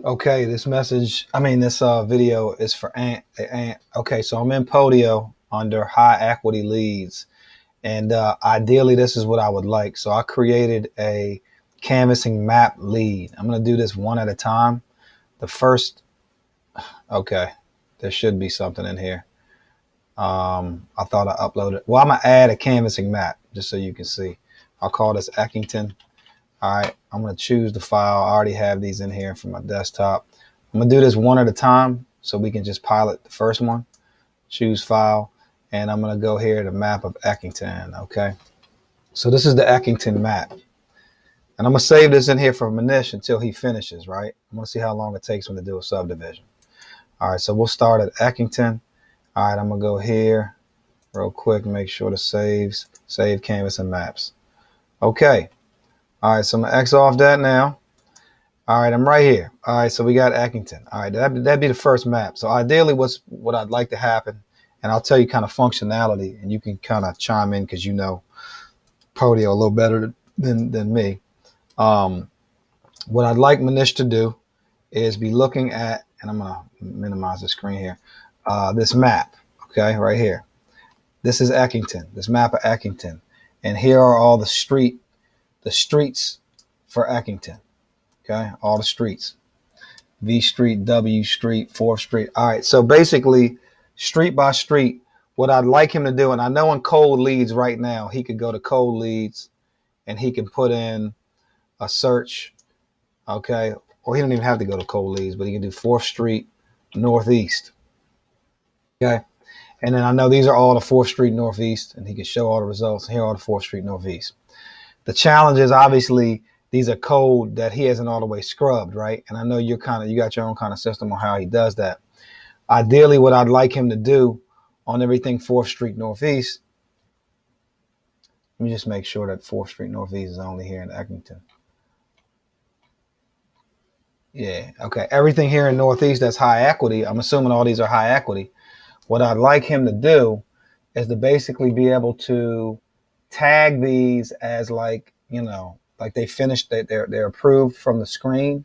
Okay, this video is for Ant. Okay, so I'm in Podio under high equity leads, and ideally, this is what I would like. So I created a canvassing map lead. I'm gonna do this one at a time. The first, okay, there should be something in here. I thought I uploaded. Well, I'm gonna add a canvassing map just so you can see. I'll call this Eckington. All right, I'm gonna choose the file. I already have these in here from my desktop. I'm gonna do this one at a time so we can just pilot the first one. Choose file, and I'm gonna go here to map of Eckington. Okay, so this is the Eckington map, and I'm gonna save this in here for Manish until he finishes. Right, I'm gonna see how long it takes him to do a subdivision. All right, so we'll start at Eckington. All right, I'm gonna go here real quick, make sure to save canvas and maps. Okay, all right, so I'm gonna X off that now. All right, I'm right here. All right, so we got Eckington. All right, that'd be the first map. So ideally, what I'd like to happen, and I'll tell you kind of functionality, and you can kind of chime in because you know Podio a little better than me. Um, what I'd like Manish to do is be looking at, and I'm gonna minimize the screen here. This map, okay, right here. This is Eckington. This map of Eckington, and here are all the streets for Eckington. Okay, all the streets. V Street, W Street, 4th Street. All right. So basically, street by street, what I'd like him to do, and I know in cold leads right now, he could go to cold leads and he can put in a search. Okay. Or he don't even have to go to cold leads, but he can do 4th Street Northeast. Okay. And then I know these are all the 4th Street Northeast, and he can show all the results. Here are all the 4th Street Northeast. The challenge is obviously these are code that he hasn't all the way scrubbed, right? And I know you got your own kind of system on how he does that. Ideally, what I'd like him to do on everything 4th Street Northeast, let me just make sure that 4th Street Northeast is only here in Eckington. Yeah, okay. Everything here in Northeast that's high equity, I'm assuming all these are high equity. What I'd like him to do is to basically be able to tag these as like, like they finished, they're approved from the screen.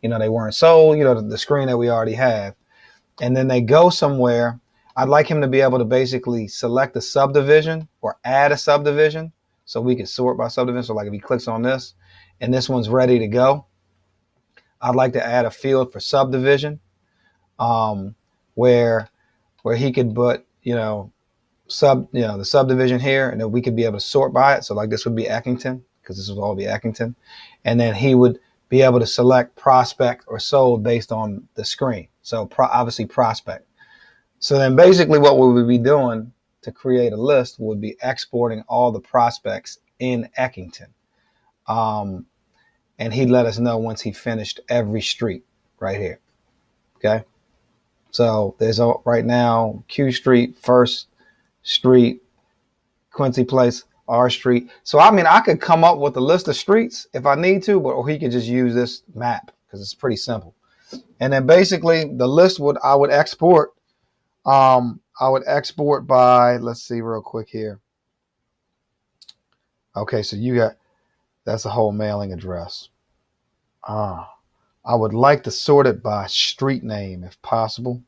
They weren't sold, the screen that we already have. And then they go somewhere. I'd like him to be able to basically select a subdivision or add a subdivision so we can sort by subdivision. So like if he clicks on this and this one's ready to go, I'd like to add a field for subdivision, um, where he could put, the subdivision here, and then we could be able to sort by it. So like this would be Eckington because this would all be Eckington. And then he would be able to select prospect or sold based on the screen. So obviously prospect. So then basically what we would be doing to create a list would be exporting all the prospects in Eckington. Um, and he'd let us know once he finished every street right here. Okay. So there's right now Q Street, First Street, Quincy Place, R Street. So I mean, I could come up with a list of streets if I need to, or he could just use this map because it's pretty simple. And then basically the list I would export. I would export by, let's see real quick here. Okay, so that's a whole mailing address. I would like to sort it by street name if possible.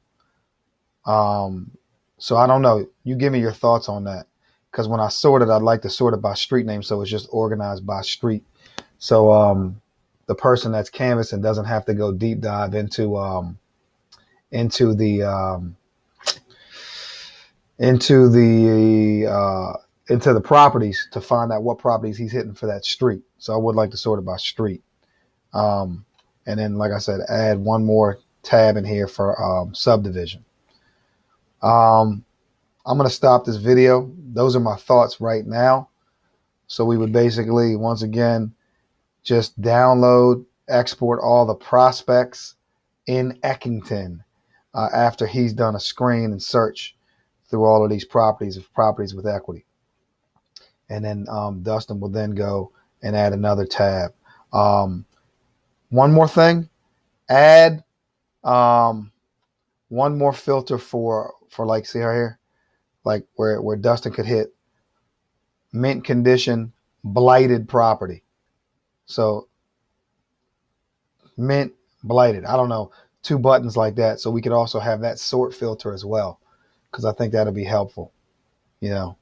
So I don't know. You give me your thoughts on that. Because when I sort it, I'd like to sort it by street name so it's just organized by street. So the person that's canvassing doesn't have to go deep dive into the into the into the properties to find out what properties he's hitting for that street. So I would like to sort it by street. Um, and then, like I said, add one more tab in here for subdivision. I'm going to stop this video. Those are my thoughts right now. So we would basically, once again, just download, export all the prospects in Eckington after he's done a screen and search through all of these properties with equity. And then Dustin will then go and add another tab. One more thing, add one more filter for like, see right here, like where Dustin could hit mint condition blighted property. So mint blighted. I don't know, two buttons like that. So we could also have that sort filter as well, because I think that'll be helpful, you know.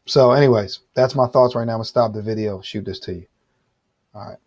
So anyways, that's my thoughts right now. I'm gonna stop the video, shoot this to you. All right.